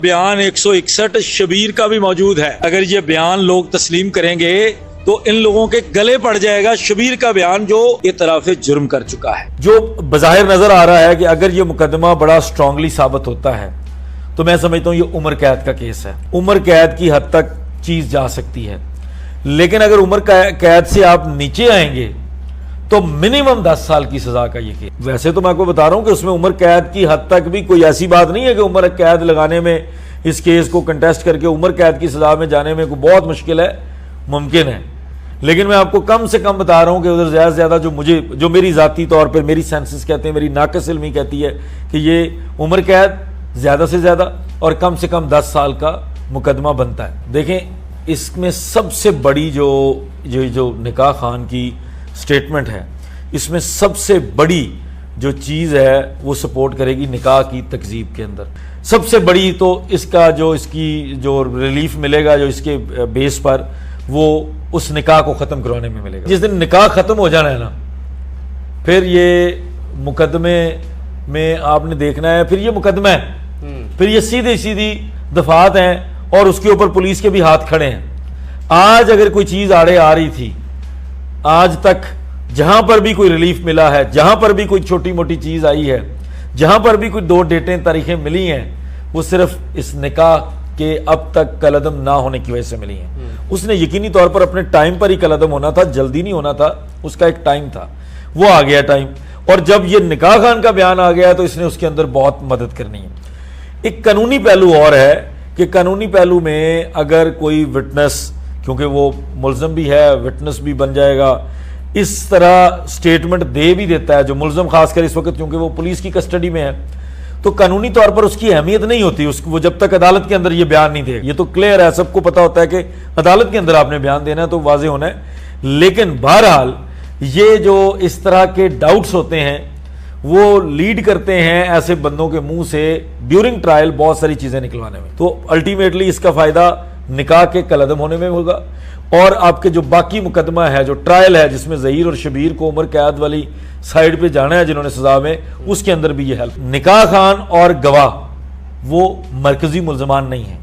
बयान 161 शबीर का भी मौजूद है। अगर ये बयान लोग तस्लीम करेंगे तो इन लोगों के गले पड़ जाएगा शबीर का बयान जो इतराफ जुर्म कर चुका है। जो बज़ाहिर नजर आ रहा है कि अगर ये मुकदमा बड़ा स्ट्रांगली साबित होता है तो मैं समझता हूं ये उम्र कैद का केस है। उम्र कैद की हद तक चीज जा सकती है, लेकिन अगर उम्र कैद से आप नीचे आएंगे तो मिनिमम 10 साल की सजा का ये केस। वैसे तो मैं आपको बता रहा हूं कि उसमें उम्र कैद की हद तक भी कोई ऐसी बात नहीं है कि उम्र कैद लगाने में, इस केस को कंटेस्ट करके उम्र कैद की सजा में जाने में कोई बहुत मुश्किल है, मुमकिन है। लेकिन मैं आपको कम से कम बता रहा हूं कि उधर ज्यादा से ज्यादा जो मेरी जाती तौर पर मेरी सेंसेस कहते हैं, मेरी नाक़िस इल्मी कहती है कि ये उम्र कैद ज्यादा से ज्यादा और कम से कम 10 साल का मुकदमा बनता है। देखें, इसमें सबसे बड़ी जो निकाह खान की स्टेटमेंट है, इसमें सबसे बड़ी जो चीज़ है वो सपोर्ट करेगी निकाह की तकजीब के अंदर। सबसे बड़ी तो इसकी जो रिलीफ मिलेगा जो इसके बेस पर, वो उस निकाह को ख़त्म करवाने में मिलेगा। जिस दिन निकाह ख़त्म हो जाना है ना, फिर ये मुकदमे में आपने देखना है, फिर ये मुकदमा है, फिर ये सीधी सीधी दफात हैं और उसके ऊपर पुलिस के भी हाथ खड़े हैं। आज अगर कोई चीज़ आड़े आ रही थी, आज तक जहां पर भी कोई रिलीफ मिला है, जहां पर भी कोई छोटी मोटी चीज आई है, जहां पर भी कोई 2 डेटें तारीखें मिली हैं, वो सिर्फ इस निकाह के अब तक कलअदम ना होने की वजह से मिली हैं। उसने यकीनी तौर पर अपने टाइम पर ही कलअदम होना था, जल्दी नहीं होना था, उसका एक टाइम था, वो आ गया टाइम। और जब ये निकाह खान का बयान आ गया तो इसने उसके अंदर बहुत मदद करनी है। एक कानूनी पहलू और है कि कानूनी पहलू में अगर कोई विटनेस, क्योंकि वो मुल्ज़म भी है, विटनेस भी बन जाएगा, इस तरह स्टेटमेंट दे भी देता है जो मुल्ज़म, खासकर इस वक्त क्योंकि वो पुलिस की कस्टडी में है, तो कानूनी तौर पर उसकी अहमियत नहीं होती, उसको वो जब तक अदालत के अंदर ये बयान नहीं दे। ये तो क्लियर है, सबको पता होता है कि अदालत के अंदर आपने बयान देना है तो वाजे होना है। लेकिन बहरहाल ये जो इस तरह के डाउट्स होते हैं वो लीड करते हैं ऐसे बंदों के मुंह से ड्यूरिंग ट्रायल बहुत सारी चीजें निकलवाने में। तो अल्टीमेटली इसका फायदा निकाह के कलअदम होने में होगा। और आपके जो बाकी मुकदमा है, जो ट्रायल है, जिसमें ज़हीर और शबीर को उम्र कैद वाली साइड पे जाना है जिन्होंने सजा में, उसके अंदर भी ये हेल्प। निकाह खान और गवाह वो मरकजी मुल्ज़मान नहीं है,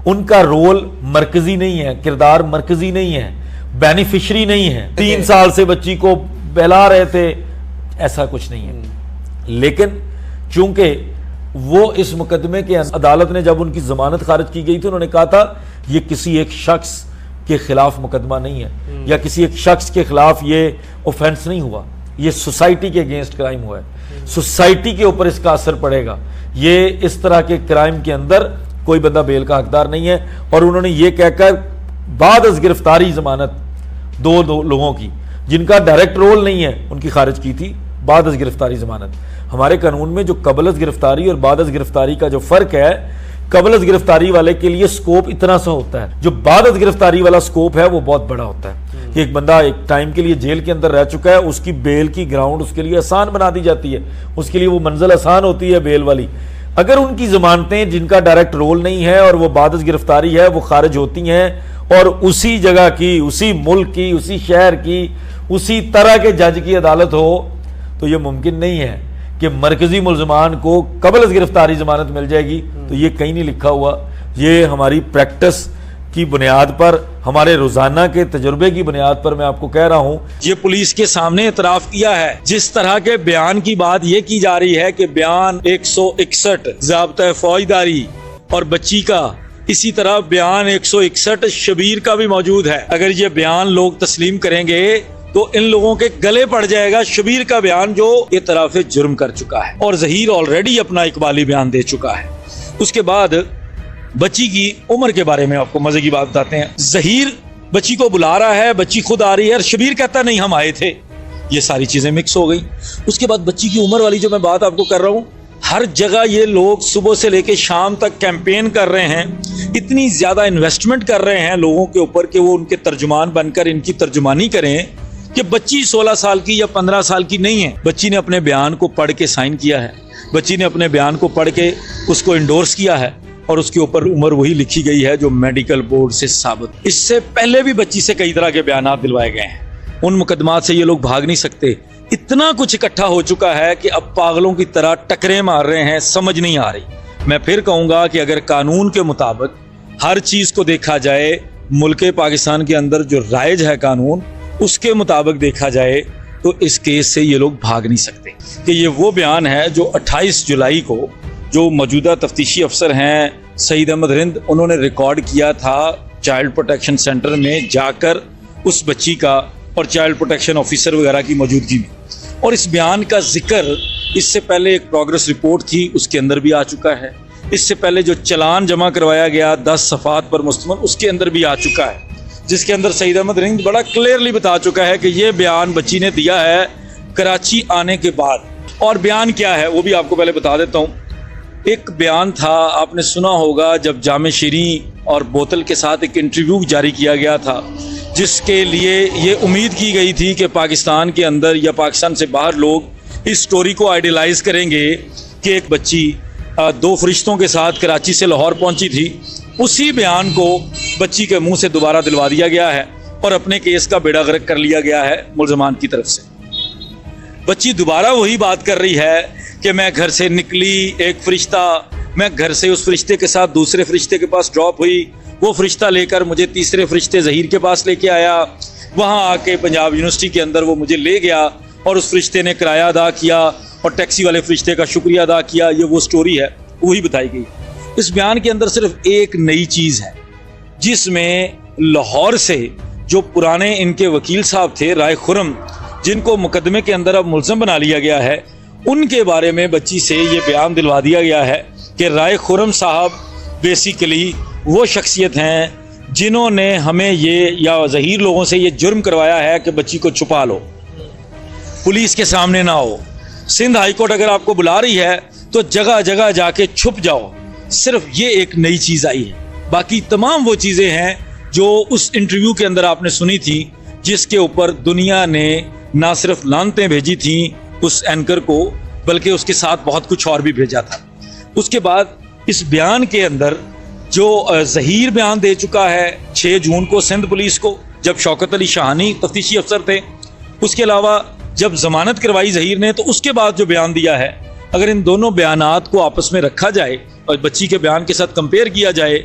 उनका रोल मरकजी नहीं है, किरदार मरकजी नहीं है, बेनिफिशरी नहीं है। 3 साल से बच्ची को बहला रहे थे, ऐसा कुछ नहीं है। लेकिन चूंकि वो इस मुकदमे के अदालत ने जब उनकी जमानत खारिज की गई थी, उन्होंने कहा था ये किसी एक शख्स के खिलाफ मुकदमा नहीं है, या किसी एक शख्स के खिलाफ ये ऑफेंस नहीं हुआ, ये सोसाइटी के अगेंस्ट क्राइम हुआ है, सोसाइटी के ऊपर इसका असर पड़ेगा। ये इस तरह के क्राइम के अंदर कोई बंदा बेल का हकदार नहीं है। और उन्होंने ये कहकर बाद अज गिरफ्तारी जमानत दो लोगों की जिनका डायरेक्ट रोल नहीं है उनकी खारिज की थी, बाद अज गिरफ्तारी जमानत। हमारे कानून में जो कबल अज गिरफ्तारी और बाद अज गिरफ्तारी का जो फर्क है, कबल अज गिरफ्तारी वाले के लिए स्कोप इतना सा होता है, जो बाद अज गिरफ्तारी वाला स्कोप है वो बहुत बड़ा होता है कि एक बंदा एक टाइम के लिए जेल के अंदर रह चुका है, उसकी बेल की ग्राउंड उसके लिए आसान बना दी जाती है, उसके लिए वो मंजिल आसान होती है बेल वाली। अगर उनकी जमानतें जिनका डायरेक्ट रोल नहीं है और वो बाद अज गिरफ्तारी है, वो खारिज होती हैं और उसी जगह की, उसी मुल्क की, उसी शहर की, उसी तरह के जज की अदालत हो, तो ये मुमकिन नहीं है कि मरकजी मुल्ज़मान को कबल अज गिरफ्तारी जमानत मिल जाएगी। तो ये कहीं नहीं लिखा हुआ, ये हमारी प्रैक्टिस की बुनियाद पर, हमारे रोजाना के तजुर्बे की बुनियाद पर मैं आपको कह रहा हूं। ये पुलिस के सामने इतराफ किया है। जिस तरह के बयान की बात ये की जा रही है कि बयान 161 ज़ाब्ता फौजदारी और बच्ची का, इसी तरह बयान 161 शबीर का भी मौजूद है। अगर ये बयान लोग तस्लीम करेंगे तो इन लोगों के गले पड़ जाएगा शबीर का बयान जो इतराफ जुर्म कर चुका है। और ज़हीर ऑलरेडी अपना इकबाली बयान दे चुका है। उसके बाद बच्ची की उम्र के बारे में आपको मजे की बात बताते हैं। ज़हीर बच्ची को बुला रहा है, बच्ची खुद आ रही है और शबीर कहता नहीं हम आए थे। ये सारी चीजें मिक्स हो गई। उसके बाद बच्ची की उम्र वाली जो मैं बात आपको कर रहा हूँ, हर जगह ये लोग सुबह से लेकर शाम तक कैंपेन कर रहे हैं, इतनी ज्यादा इन्वेस्टमेंट कर रहे हैं लोगों के ऊपर कि वो उनके तर्जुमान बनकर इनकी तर्जुमानी करें कि बच्ची 16 साल की या 15 साल की नहीं है। बच्ची ने अपने बयान को पढ़ के साइन किया है, बच्ची ने अपने बयान को पढ़ के उसको इंडोर्स किया है और उसके ऊपर उम्र वही लिखी गई है जो मेडिकल बोर्ड से साबित। इससे पहले भी बच्ची से कई तरह के बयान दिलवाए गए हैं। उन मुकदमात से ये लोग भाग नहीं सकते। इतना कुछ इकट्ठा हो चुका है कि अब पागलों की तरह टकरे मार रहे हैं, समझ नहीं आ रही। मैं फिर कहूँगा कि अगर कानून के मुताबिक हर चीज़ को देखा जाए, मुल्क पाकिस्तान के अंदर जो राइज है कानून, उसके मुताबिक देखा जाए तो इस केस से ये लोग भाग नहीं सकते। कि ये वो बयान है जो 28 जुलाई को जो मौजूदा तफ्तीशी अफसर हैं सईद अहमद रिंद, उन्होंने रिकॉर्ड किया था चाइल्ड प्रोटेक्शन सेंटर में जाकर उस बच्ची का और चाइल्ड प्रोटेक्शन ऑफिसर वगैरह की मौजूदगी में। और इस बयान का जिक्र इससे पहले एक प्रोग्रेस रिपोर्ट थी, उसके अंदर भी आ चुका है। इससे पहले जो चलान जमा करवाया गया 10 सफ़ात पर मुश्तमिल, उसके अंदर भी आ चुका है, जिसके अंदर सईद अहमद रिंद बड़ा क्लियरली बता चुका है कि ये बयान बच्ची ने दिया है कराची आने के बाद। और बयान क्या है वो भी आपको पहले बता देता हूँ। एक बयान था, आपने सुना होगा, जब जामे शीरी और बोतल के साथ एक इंटरव्यू जारी किया गया था, जिसके लिए ये उम्मीद की गई थी कि पाकिस्तान के अंदर या पाकिस्तान से बाहर लोग इस स्टोरी को आइडियलाइज़ करेंगे कि एक बच्ची 2 फरिश्तों के साथ कराची से लाहौर पहुंची थी। उसी बयान को बच्ची के मुंह से दोबारा दिलवा दिया गया है और अपने केस का बेड़ा गर्क कर लिया गया है मुल्ज़मान की तरफ से। बच्ची दोबारा वही बात कर रही है कि मैं घर से निकली, एक फरिश्ता, मैं घर से उस फरिश्ते के साथ दूसरे फरिश्ते के पास ड्रॉप हुई, वो फरिश्ता लेकर मुझे तीसरे फरिश्ते ज़हीर के पास लेके आया, वहाँ आके पंजाब यूनिवर्सिटी के अंदर वो मुझे ले गया और उस फरिश्ते ने किराया अदा किया और टैक्सी वाले फरिश्ते का शुक्रिया अदा किया। ये वो स्टोरी है, वही बताई गई। इस बयान के अंदर सिर्फ एक नई चीज़ है, जिसमें लाहौर से जो पुराने इनके वकील साहब थे राय खुरम, जिनको मुकदमे के अंदर अब मुल्ज़म बना लिया गया है, उनके बारे में बच्ची से ये बयान दिलवा दिया गया है कि राय खुरम साहब बेसिकली वो शख्सियत हैं जिन्होंने हमें ये या ज़हीर लोगों से ये जुर्म करवाया है कि बच्ची को छुपा लो, पुलिस के सामने ना हो। सिंध हाई कोर्ट अगर आपको बुला रही है तो जगह जगह जाके छुप जाओ। सिर्फ ये एक नई चीज़ आई है, बाकी तमाम वो चीज़ें हैं जो उस इंटरव्यू के अंदर आपने सुनी थी, जिसके ऊपर दुनिया ने ना सिर्फ लानतें भेजी थी उस एंकर को, बल्कि उसके साथ बहुत कुछ और भी भेजा था। उसके बाद इस बयान के अंदर जो ज़हीर बयान दे चुका है 6 जून को सिंध पुलिस को, जब शौकत अली शाहानी तफ्तीशी अफसर थे, उसके अलावा जब जमानत करवाई ज़हीर ने, तो उसके बाद जो बयान दिया है, अगर इन दोनों बयानात को आपस में रखा जाए और बच्ची के बयान के साथ कंपेयर किया जाए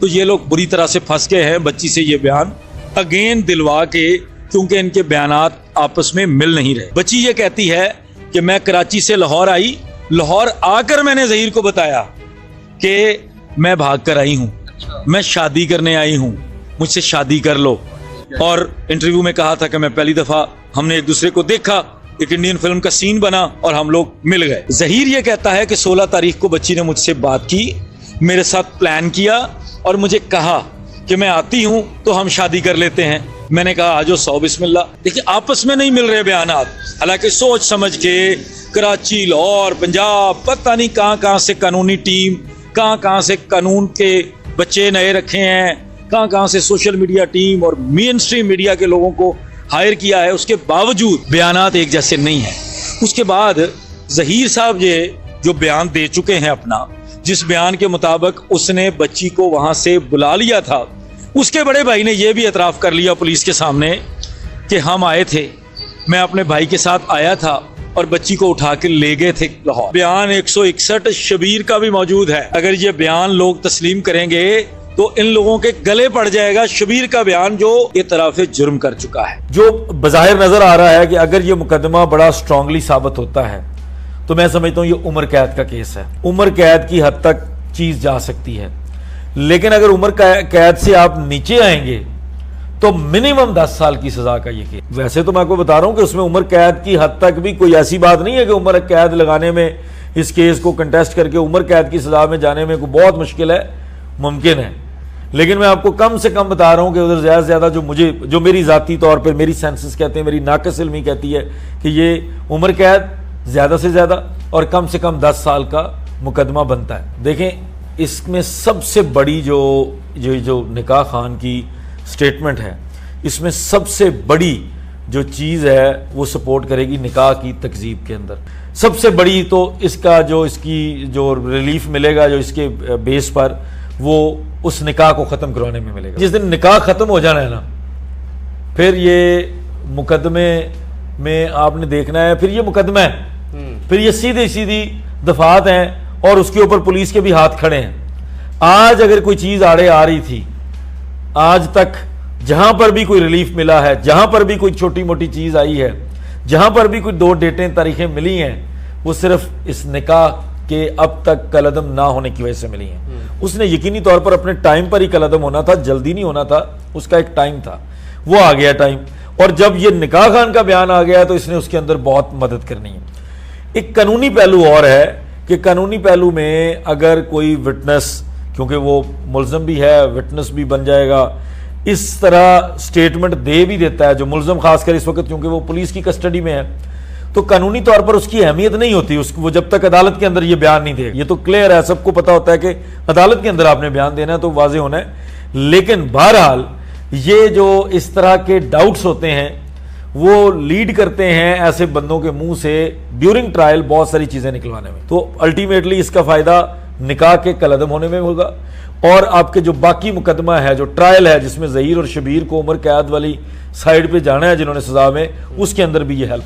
तो ये लोग बुरी तरह से फंस गए हैं बच्ची से ये बयान अगेन दिलवा के, क्योंकि इनके बयानात आपस में मिल नहीं रहे। बच्ची ये कहती है कि मैं कराची से लाहौर आई, लाहौर आकर मैंने ज़हीर को बताया कि मैं भाग कर आई हूँ, मैं शादी करने आई हूँ, मुझसे शादी कर लो। और इंटरव्यू में कहा था कि मैं पहली दफ़ा हमने एक दूसरे को देखा, एक इंडियन फिल्म का सीन बना और हम लोग मिल गए। ज़हीर ये कहता है कि 16 तारीख को बच्ची ने मुझसे बात की, मेरे साथ प्लान किया और मुझे कहा कि मैं आती हूँ तो हम शादी कर लेते हैं। मैंने कहा आजो 100 बिस्मिल्लाह। देखिए आपस में नहीं मिल रहे बयानात, हालांकि सोच समझ के कराची, लाहौर, पंजाब, पता नहीं कहाँ कहाँ से कानूनी टीम, कहाँ कहाँ से कानून के बच्चे नए रखे हैं, कहाँ कहाँ से सोशल मीडिया टीम और मेन स्ट्रीम मीडिया के लोगों को हायर किया है, उसके बावजूद बयानात एक जैसे नहीं हैं। उसके बाद ज़हीर साहब ये जो बयान दे चुके हैं अपना, जिस बयान के मुताबिक उसने बच्ची को वहाँ से बुला लिया था, उसके बड़े भाई ने यह भी एतराफ़ कर लिया पुलिस के सामने कि हम आए थे, मैं अपने भाई के साथ आया था और बच्ची को उठा के ले गए थे लाहौर। बयान 161 शबीर का भी मौजूद है। अगर ये बयान लोग तस्लीम करेंगे तो इन लोगों के गले पड़ जाएगा शबीर का बयान, जो इतराफ़ जुर्म कर चुका है। जो बज़ाहिर नजर आ रहा है कि अगर ये मुकदमा बड़ा स्ट्रांगली साबित होता है तो मैं समझता हूँ ये उम्र कैद का केस है। उम्र कैद की हद तक चीज जा सकती है, लेकिन अगर उम्र कैद से आप नीचे आएंगे तो मिनिमम 10 साल की सजा का ये केस। वैसे तो मैं आपको बता रहा हूं कि उसमें उम्र कैद की हद तक भी कोई ऐसी बात नहीं है कि उम्र कैद लगाने में, इस केस को कंटेस्ट करके उम्र कैद की सजा में जाने में कोई बहुत मुश्किल है, मुमकिन है। लेकिन मैं आपको कम से कम बता रहा हूं कि उधर ज़्यादा से ज़्यादा जो मेरी ज़ाती तौर पर मेरी सेंसेस कहते हैं, मेरी नाक़िस इल्मी कहती है कि ये उम्र कैद ज़्यादा से ज़्यादा और कम से कम 10 साल का मुकदमा बनता है। देखें इसमें सबसे बड़ी जो निकाह खान की स्टेटमेंट है, इसमें सबसे बड़ी जो चीज़ है वो सपोर्ट करेगी निकाह की तकजीब के अंदर। सबसे बड़ी तो इसकी जो रिलीफ मिलेगा जो इसके बेस पर, वो उस निकाह को ख़त्म करवाने में मिलेगा। जिस दिन निकाह ख़त्म हो जाना है ना, फिर ये मुकदमे में आपने देखना है, फिर ये मुकदमा है, फिर ये सीधी दफात हैं और उसके ऊपर पुलिस के भी हाथ खड़े हैं। आज अगर कोई चीज आड़े आ रही थी, आज तक जहां पर भी कोई रिलीफ मिला है, जहां पर भी कोई छोटी मोटी चीज आई है, जहां पर भी कोई 2 डेटें तारीखें मिली हैं, वो सिर्फ इस निकाह के अब तक कलअदम ना होने की वजह से मिली हैं। उसने यकीनी तौर पर अपने टाइम पर ही कलअदम होना था, जल्दी नहीं होना था, उसका एक टाइम था, वो आ गया टाइम। और जब ये निकाह खान का बयान आ गया तो इसने उसके अंदर बहुत मदद करनी है। एक कानूनी पहलू और है कि कानूनी पहलू में अगर कोई विटनेस, क्योंकि वो मुल्ज़म भी है, विटनेस भी बन जाएगा, इस तरह स्टेटमेंट दे भी देता है जो मुल्ज़म, खासकर इस वक्त क्योंकि वो पुलिस की कस्टडी में है, तो कानूनी तौर पर उसकी अहमियत नहीं होती उसको, वो जब तक अदालत के अंदर ये बयान नहीं देगा। ये तो क्लियर है, सबको पता होता है कि अदालत के अंदर आपने बयान देना है तो वाजे होना है। लेकिन बहरहाल ये जो इस तरह के डाउट्स होते हैं वो लीड करते हैं ऐसे बंदों के मुंह से ड्यूरिंग ट्रायल बहुत सारी चीजें निकलवाने में। तो अल्टीमेटली इसका फायदा निकाह के कलअदम होने में होगा, और आपके जो बाकी मुकदमा है, जो ट्रायल है जिसमें ज़हीर और शबीर को उम्र कैद वाली साइड पे जाना है जिन्होंने सजा में, उसके अंदर भी ये हेल्प